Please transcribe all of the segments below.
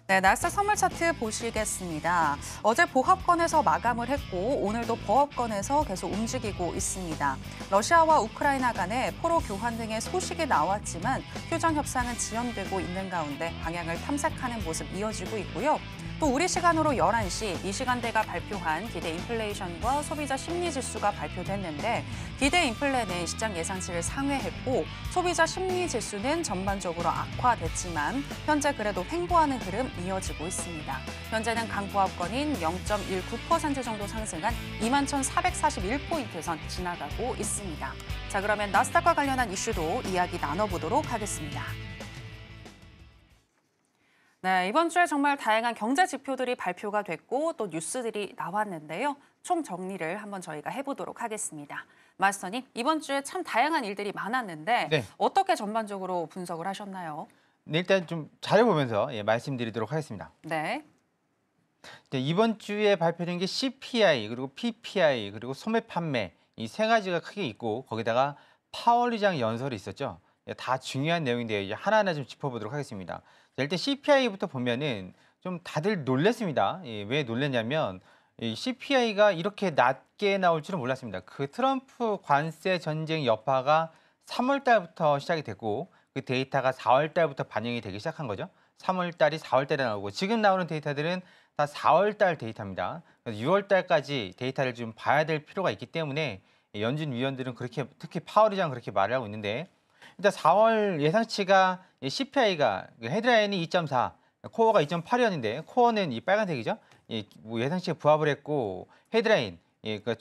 네, 나스닥 선물 차트 보시겠습니다. 어제 보합권에서 마감을 했고 오늘도 보합권에서 계속 움직이고 있습니다. 러시아와 우크라이나 간의 포로 교환 등의 소식이 나왔지만 휴전 협상은 지연되고 있는 가운데 방향을 탐색하는 모습 이어지고 있고요. 또 우리 시간으로 11시 이 시간대가 발표한 기대 인플레이션과 소비자 심리 지수가 발표됐는데 기대 인플레는 시장 예상치를 상회했고 소비자 심리 지수는 전반적으로 악화됐지만 현재 그래도 횡보하는 흐름 이어지고 있습니다. 현재는 강보합권인 0.19% 정도 상승한 21,441포인트선 지나가고 있습니다. 자, 그러면 나스닥과 관련한 이슈도 이야기 나눠보도록 하겠습니다. 네, 이번 주에 정말 다양한 경제 지표들이 발표가 됐고 또 뉴스들이 나왔는데요. 총 정리를 한번 저희가 해보도록 하겠습니다. 마스터님, 이번 주에 참 다양한 일들이 많았는데 네. 어떻게 전반적으로 분석을 하셨나요? 네, 일단 좀 자료 보면서 말씀드리도록 하겠습니다. 네. 이번 주에 발표된 게 CPI, 그리고 PPI, 그리고 소매 판매 이 세 가지가 크게 있고 거기다가 파월 의장 연설이 있었죠. 다 중요한 내용인데 이제 하나하나 좀 짚어보도록 하겠습니다. 자, 일단 CPI부터 보면은 좀 다들 놀랐습니다. 왜 놀랐냐면 이 CPI가 이렇게 낮게 나올 줄은 몰랐습니다. 그 트럼프 관세 전쟁 여파가 3월 달부터 시작이 됐고 그 데이터가 4월 달부터 반영이 되기 시작한 거죠. 3월 달이 4월 달에 나오고 지금 나오는 데이터들은 다 4월 달 데이터입니다. 그래서 6월 달까지 데이터를 좀 봐야 될 필요가 있기 때문에 연준 위원들은 그렇게 특히 파월 의장 그렇게 말을 하고 있는데 일단 4월 예상치가 CPI가 헤드라인이 2.4, 코어가 2.8이었는데 코어는 이 빨간색이죠. 뭐 예상치에 부합을 했고 헤드라인 그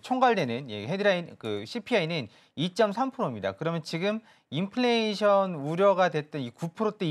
총괄되는 헤드라인 그 CPI는 2.3%입니다. 그러면 지금 인플레이션 우려가 됐던 이 9%대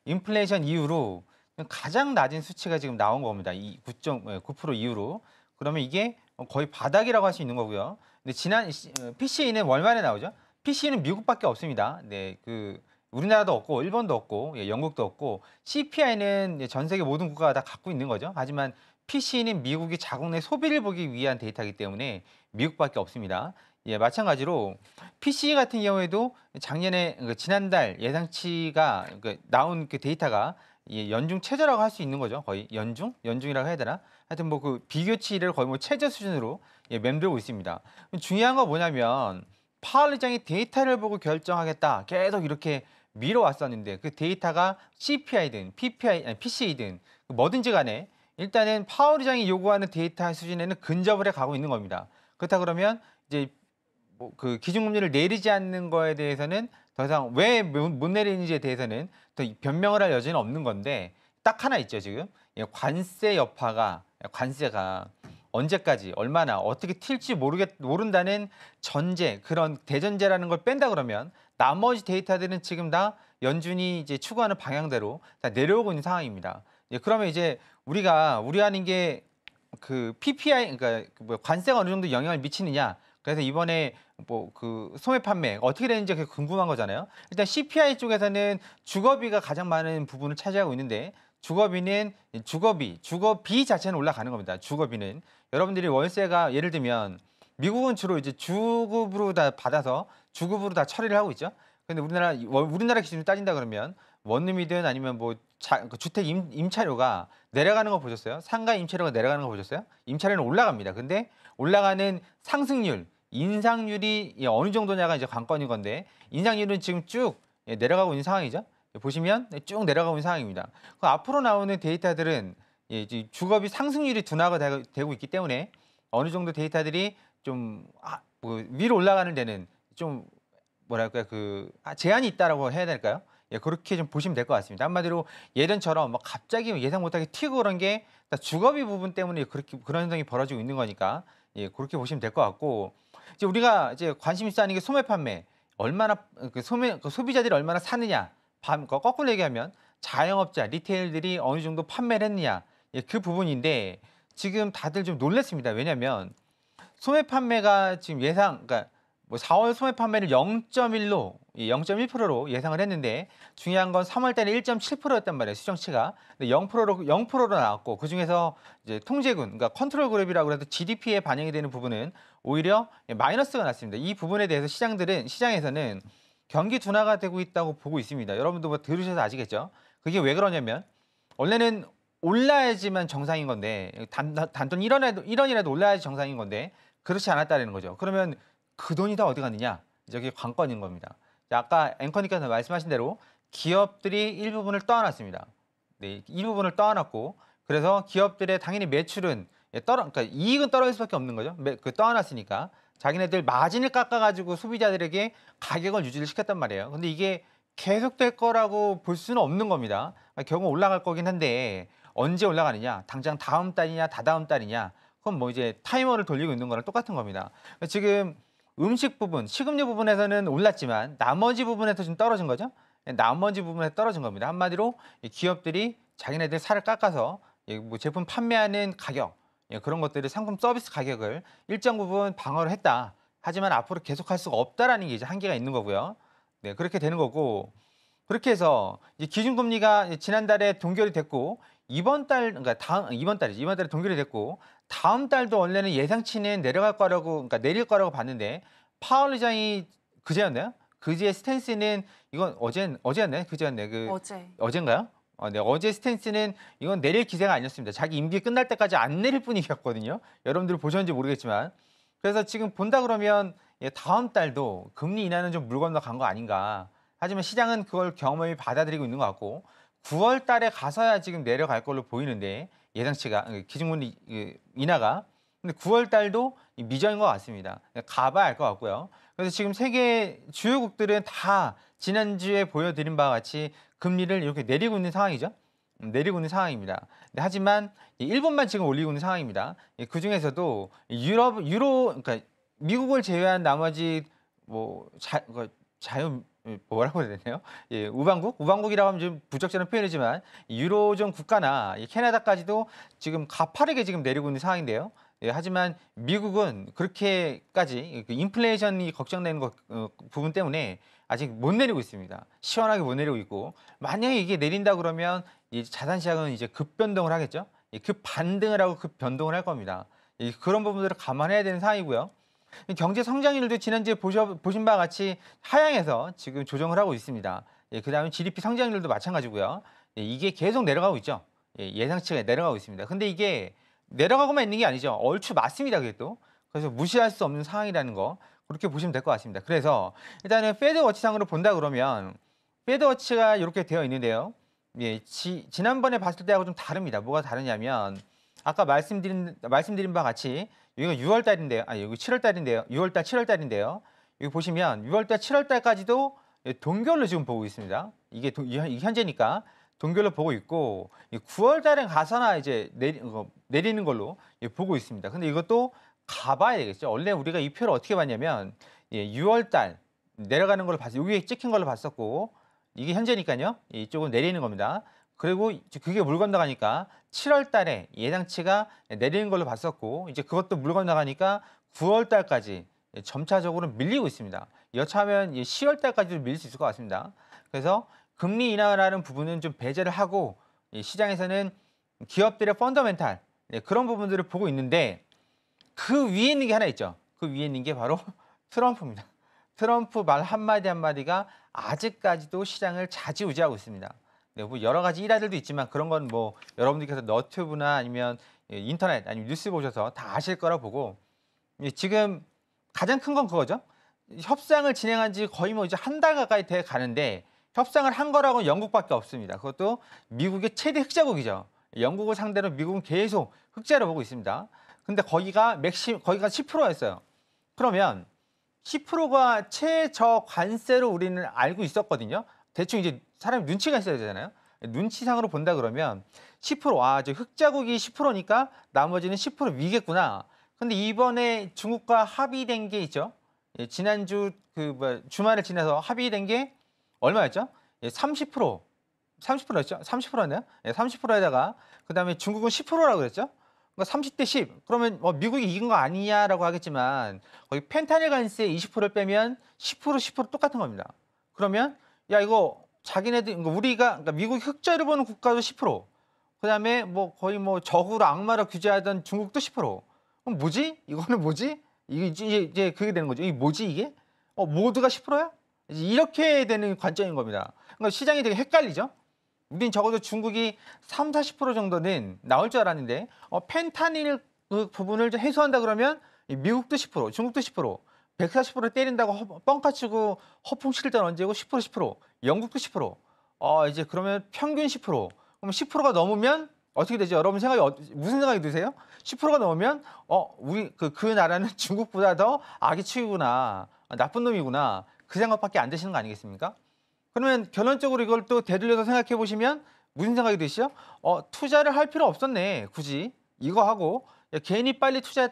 인플레이션 이후로 가장 낮은 수치가 지금 나온 겁니다. 이 9% 이후로. 그러면 이게 거의 바닥이라고 할 수 있는 거고요. 근데 지난 PCE는 월말에 나오죠. PCE는 미국밖에 없습니다. 네, 그 우리나라도 없고 일본도 없고 영국도 없고 CPI는 전 세계 모든 국가가 다 갖고 있는 거죠. 하지만 PCE는 미국이 자국 내 소비를 보기 위한 데이터이기 때문에 미국밖에 없습니다. 마찬가지로 PCE 같은 경우에도 작년에 지난달 예상치가 나온 그 데이터가 연중 최저라고 할 수 있는 거죠. 거의 연중이라고 해야 되나? 하여튼 뭐 그 비교치를 거의 뭐 최저 수준으로 맴돌고 있습니다. 중요한 건 뭐냐면 파월 의장이 데이터를 보고 결정하겠다. 계속 이렇게 미뤄왔었는데 그 데이터가 CPI든 PCE든 뭐든지 간에 일단은 파월 의장이 요구하는 데이터 수준에는 근접을 해 가고 있는 겁니다. 그렇다 그러면 이제 뭐 그 기준금리를 내리지 않는 거에 대해서는 더 이상 왜 못 내리는지에 대해서는 더 변명을 할 여지는 없는 건데 딱 하나 있죠 지금 관세 여파가 관세가 언제까지 얼마나 어떻게 튈지 모른다는 전제 그런 대전제라는 걸 뺀다 그러면 나머지 데이터들은 지금 다 연준이 이제 추구하는 방향대로 다 내려오고 있는 상황입니다. 그러면 이제 우리가 우려하는 게 그 PPI 그러니까 뭐 관세가 어느 정도 영향을 미치느냐. 그래서 이번에 뭐 그 소매 판매 어떻게 되는지 궁금한 거잖아요. 일단 CPI 쪽에서는 주거비가 가장 많은 부분을 차지하고 있는데 주거비 자체는 올라가는 겁니다. 주거비는 여러분들이 월세가 예를 들면 미국은 주로 이제 주급으로 다 받아서 주급으로 다 처리를 하고 있죠. 근데 우리나라 기준으로 따진다 그러면 원룸이든 아니면 뭐 그 주택 임차료가 내려가는 거 보셨어요? 상가 임차료가 내려가는 거 보셨어요? 임차료는 올라갑니다. 근데 올라가는 상승률, 인상률이 어느 정도냐가 이제 관건인 건데 인상률은 지금 쭉 내려가고 있는 상황이죠. 보시면 쭉 내려가고 있는 상황입니다. 그 앞으로 나오는 데이터들은 이제 주거비 상승률이 둔화가 되고 있기 때문에 어느 정도 데이터들이 좀 뭐 위로 올라가는 데는 좀 뭐랄까 제한이 있다라고 해야 될까요? 그렇게 좀 보시면 될 것 같습니다. 한마디로 예전처럼 막 갑자기 예상 못하게 튀고 그런 게 다 주거비 부분 때문에 그런 현상이 벌어지고 있는 거니까 그렇게 보시면 될 것 같고 이제 우리가 이제 관심 있어 하는 게 소매 판매 얼마나 소비자들이 얼마나 사느냐 거꾸로 얘기하면 자영업자 리테일들이 어느 정도 판매를 했느냐 그 부분인데 지금 다들 좀 놀랐습니다. 왜냐하면 소매 판매가 지금 그러니까 뭐 4월 소매 판매를 0.1%로 예상을 했는데 중요한 건 3월 달에 1.7%였단 말이에요. 수정치가. 근데 0%로 나왔고 그중에서 이제 통제군, 그러니까 컨트롤 그룹이라고 해서 GDP에 반영이 되는 부분은 오히려 마이너스가 났습니다. 이 부분에 대해서 시장에서는 경기 둔화가 되고 있다고 보고 있습니다. 여러분도 뭐 들으셔서 아시겠죠? 그게 왜 그러냐면 원래는 올라야지만 정상인 건데 단돈 1원이라도 올라야지 정상인 건데 그렇지 않았다는 거죠. 그러면 그 돈이 다 어디 갔느냐? 저게 관건인 겁니다. 자, 아까 앵커님께서 말씀하신 대로 기업들이 일부분을 떠안았습니다. 네, 일부분을 떠안았고 그래서 기업들의 당연히 매출은 그러니까 이익은 떨어질 수밖에 없는 거죠. 그 떠안았으니까 자기네들 마진을 깎아가지고 소비자들에게 가격을 유지를 시켰단 말이에요. 근데 이게 계속될 거라고 볼 수는 없는 겁니다. 결국 올라갈 거긴 한데 언제 올라가느냐? 당장 다음 달이냐, 다다음 달이냐? 그건 뭐 이제 타이머를 돌리고 있는 거랑 똑같은 겁니다. 지금 음식 부분, 식음료 부분에서는 올랐지만 나머지 부분에서 좀 떨어진 거죠. 나머지 부분에 떨어진 겁니다. 한마디로 이 기업들이 자기네들 살을 깎아서 뭐 제품 판매하는 가격 그런 것들을 상품 서비스 가격을 일정 부분 방어를 했다. 하지만 앞으로 계속할 수가 없다라는 게 이제 한계가 있는 거고요. 네, 그렇게 되는 거고 그렇게 해서 이제 기준금리가 지난달에 동결이 됐고 이번 그러니까 이번 달에 동결이 됐고 다음 달도 원래는 예상치는 내려갈 거라고 그러니까 내릴 거라고 봤는데 파월 의장이 그제였나요? 그제의 스탠스는 이건 어제였나요? 그제였나요? 어젠가요? 네, 어제 스탠스는 이건 내릴 기세가 아니었습니다. 자기 임기 끝날 때까지 안 내릴 분위기였거든요. 여러분들 보셨는지 모르겠지만 그래서 지금 본다 그러면 다음 달도 금리 인하는 좀 물 건너간 거 아닌가. 하지만 시장은 그걸 경험히 받아들이고 있는 것 같고 9월 달에 가서야 지금 내려갈 걸로 보이는데 예상치가 기준금리 인하가 근데 9월 달도 미정인 것 같습니다. 가봐야 알 것 같고요. 그래서 지금 세계 주요국들은 다 지난주에 보여드린 바와 같이 금리를 이렇게 내리고 있는 상황이죠. 내리고 있는 상황입니다. 네, 하지만 일본만 지금 올리고 있는 상황입니다. 그 중에서도 유로, 그러니까 미국을 제외한 나머지 뭐 자유 뭐라고 해야 되나요? 예, 우방국이라고 하면 좀 부적절한 표현이지만 유로존 국가나 캐나다까지도 지금 가파르게 지금 내리고 있는 상황인데요. 예, 하지만 미국은 그렇게까지 인플레이션이 걱정되는 부분 때문에 아직 못 내리고 있습니다. 시원하게 못 내리고 있고 만약에 이게 내린다 그러면 이 자산 시장은 이제 급변동을 하겠죠. 급반등을 하고 급변동을 할 겁니다. 그런 부분들을 감안해야 되는 상황이고요. 경제 성장률도 지난주에 보신 바와 같이 하향해서 지금 조정을 하고 있습니다. 그다음에 GDP 성장률도 마찬가지고요. 이게 계속 내려가고 있죠. 예상치가 내려가고 있습니다. 근데 이게 내려가고만 있는 게 아니죠. 얼추 맞습니다. 그게 또. 그래서 무시할 수 없는 상황이라는 거 그렇게 보시면 될 것 같습니다. 그래서 일단은 패드워치상으로 본다 그러면 패드워치가 이렇게 되어 있는데요. 지난번에 봤을 때하고 좀 다릅니다. 뭐가 다르냐면 아까 말씀드린 바와 같이 이거 6월 달인데요. 여기 7월 달인데요. 6월 달, 7월 달인데요. 여기 보시면 6월 달, 7월 달까지도 동결로 지금 보고 있습니다. 이게 현재니까 동결로 보고 있고 9월 달에 가서나 이제 내리는 걸로 보고 있습니다. 근데 이것도 가봐야 되겠죠. 원래 우리가 이 표를 어떻게 봤냐면 6월 달 내려가는 걸로 봤어요. 여기에 찍힌 걸로 봤었고 이게 현재니까요. 이쪽은 내리는 겁니다. 그리고 그게 물 건너가니까 7월 달에 예상치가 내리는 걸로 봤었고 이제 그것도 물 건너가니까 9월 달까지 점차적으로 밀리고 있습니다. 여차하면 10월 달까지도 밀릴 수 있을 것 같습니다. 그래서 금리 인하라는 부분은 좀 배제를 하고 시장에서는 기업들의 펀더멘탈 그런 부분들을 보고 있는데 그 위에 있는 게 하나 있죠. 그 위에 있는 게 바로 트럼프입니다. 트럼프 말 한마디 한마디가 아직까지도 시장을 좌지우지하고 있습니다. 네, 뭐 여러 가지 일화들도 있지만 그런 건 뭐 여러분들께서 너튜브나 아니면 인터넷 아니면 뉴스 보셔서 다 아실 거라 보고 지금 가장 큰 건 그거죠. 협상을 진행한 지 거의 뭐 이제 한 달 가까이 돼 가는데 협상을 한 거라고는 영국밖에 없습니다. 그것도 미국의 최대 흑자국이죠. 영국을 상대로 미국은 계속 흑자를 보고 있습니다. 근데 거기가 10%였어요. 그러면 10%가 최저 관세로 우리는 알고 있었거든요. 대충 이제 사람이 눈치가 있어야 되잖아요. 눈치상으로 본다 그러면 10%, 저 흑자국이 10%니까 나머지는 10% 위겠구나. 근데 이번에 중국과 합의된 게 있죠. 지난주 주말을 지나서 합의된 게 얼마였죠? 30%였죠? 30%였나요? 30%에다가 그다음에 중국은 10%라고 그랬죠? 그러니까 30대 10. 그러면 미국이 이긴 거 아니냐라고 하겠지만 거기 펜타닐 관세 20%를 빼면 10% 똑같은 겁니다. 그러면 야 이거 자기네들 그러니까 미국이 흑자를 보는 국가도 10%. 그다음에 뭐 거의 뭐 적으로 악마로 규제하던 중국도 10%. 그럼 뭐지? 이거는 뭐지? 이게 이제 그게 되는 거죠. 이게 뭐지 이게? 모두가 10%야? 이렇게 되는 관점인 겁니다. 그러니까 시장이 되게 헷갈리죠. 우린 적어도 중국이 30-40% 정도는 나올 줄 알았는데 펜타닐 그 부분을 좀 해소한다 그러면 미국도 10%, 중국도 10%, 140% 때린다고 뻥카치고 허풍치를 얹고 10%, 영국도 10%. 이제 그러면 평균 10%. 그럼 10%가 넘으면 어떻게 되죠? 여러분 생각이 무슨 생각이 드세요? 10%가 넘으면 우리 그 나라는 중국보다 더 악의치구나, 나쁜 놈이구나 그 생각밖에 안 드시는 거 아니겠습니까? 그러면 결론적으로 이걸 또 되돌려서 생각해 보시면 무슨 생각이 드시죠? 투자를 할 필요 없었네. 굳이 이거 하고 야, 괜히 빨리 투자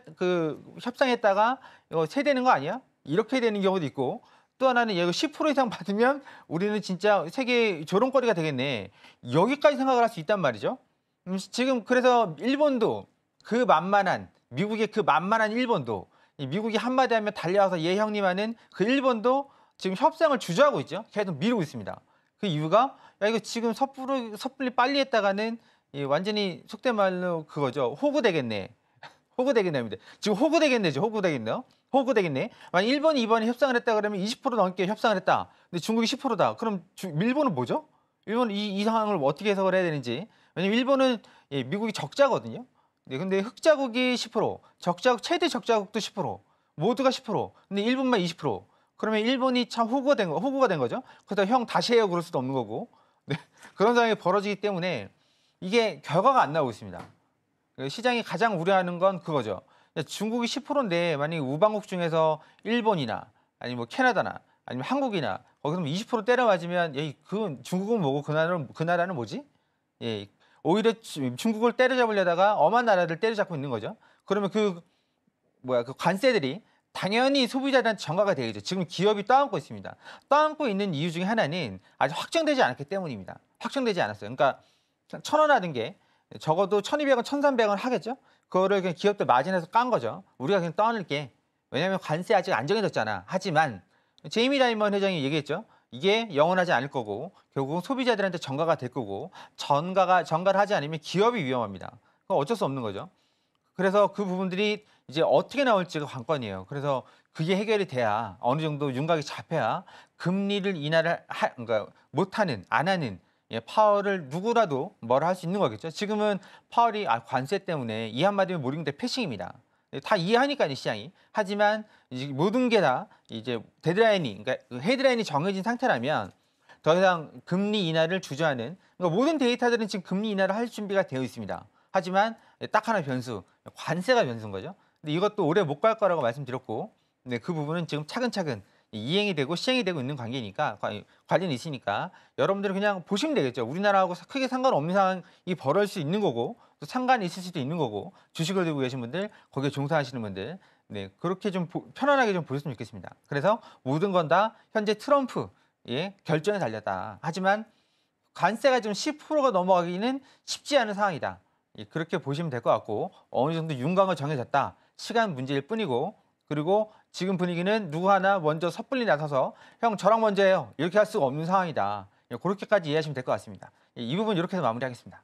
협상했다가 이거 세대는 거 아니야? 이렇게 되는 경우도 있고 또 하나는 이거 10% 이상 받으면 우리는 진짜 세계 조롱거리가 되겠네. 여기까지 생각을 할 수 있단 말이죠. 지금 그래서 일본도 그 만만한 미국의 그 만만한 일본도 미국이 한마디 하면 달려와서 예 형님 하는 그 일본도 지금 협상을 주저하고 있죠. 계속 미루고 있습니다. 그 이유가 야 이거 지금 섣불리 빨리 했다가는 완전히 속된 말로 그거죠. 호구되겠네. 호구되겠네입니다. 지금 호구되겠네죠. 호구되겠네요. 호구되겠네. 만약 일본이 이번에 협상을 했다 그러면 20% 넘게 협상을 했다. 근데 중국이 10%다. 그럼 일본은 뭐죠? 일본은 이 상황을 어떻게 해석을 해야 되는지. 왜냐면 일본은 미국이 적자거든요. 네, 근데 흑자국이 10%, 최대 적자국도 10%, 모두가 10%. 근데 일본만 20%. 그러면 일본이 참 호구가 된 거죠. 그래서 형 다시 해요 그럴 수도 없는 거고. 네, 그런 상황이 벌어지기 때문에 이게 결과가 안 나오고 있습니다. 시장이 가장 우려하는 건 그거죠. 중국이 10%인데 만약에 우방국 중에서 일본이나 아니면 뭐 캐나다나 아니면 한국이나 거기서 20% 때려 맞으면 그 중국은 뭐고 그 나라는 뭐지? 예, 오히려 중국을 때려잡으려다가 엄한 나라를 때려잡고 있는 거죠. 그러면 그 관세들이 당연히 소비자들한테 전가가 되겠죠. 지금 기업이 떠안고 있습니다. 떠안고 있는 이유 중에 하나는 아직 확정되지 않았기 때문입니다. 확정되지 않았어요. 그러니까 1,000원 하는 게 적어도 1,200원, 1,300원 하겠죠. 그거를 그냥 기업들 마진해서 깐 거죠. 우리가 그냥 떠안을게. 왜냐하면 관세 아직 안 정해졌잖아. 하지만 제이미 다이먼 회장이 얘기했죠. 이게 영원하지 않을 거고 결국은 소비자들한테 전가가 될 거고 전가를 하지 않으면 기업이 위험합니다. 그건 어쩔 수 없는 거죠. 그래서 그 부분들이 이제 어떻게 나올지가 관건이에요. 그래서 그게 해결이 돼야 어느 정도 윤곽이 잡혀야 금리를 인하를 그러니까 못하는 안 하는 파월을 누구라도 뭘 할 수 있는 거겠죠. 지금은 파월이 관세 때문에 이 한마디면 모르는데 패싱입니다. 다 이해하니까요, 시장이. 하지만 이제 모든 게 다 이제 데드라인이, 그러니까 헤드라인이 정해진 상태라면 더 이상 금리 인하를 주저하는 그러니까 모든 데이터들은 지금 금리 인하를 할 준비가 되어 있습니다. 하지만 딱 하나 변수, 관세가 변수인 거죠. 근데 이것도 오래 못 갈 거라고 말씀드렸고, 근데 그 부분은 지금 차근차근 이행이 되고 시행이 되고 있는 관계니까 관련이 있으니까 여러분들은 그냥 보시면 되겠죠. 우리나라하고 크게 상관없는 상황이 벌어질 수 있는 거고 또 상관이 있을 수도 있는 거고 주식을 들고 계신 분들 거기에 종사하시는 분들 그렇게 좀 편안하게 좀 보셨으면 좋겠습니다. 그래서 모든 건 다 현재 트럼프의 결정에 달렸다. 하지만 관세가 좀 10%가 넘어가기는 쉽지 않은 상황이다. 그렇게 보시면 될 것 같고 어느 정도 윤곽은 정해졌다. 시간 문제일 뿐이고 그리고 지금 분위기는 누구 하나 먼저 섣불리 나서서 형 저랑 먼저 해요. 이렇게 할 수가 없는 상황이다. 그렇게까지 이해하시면 될 것 같습니다. 이 부분 이렇게 해서 마무리하겠습니다.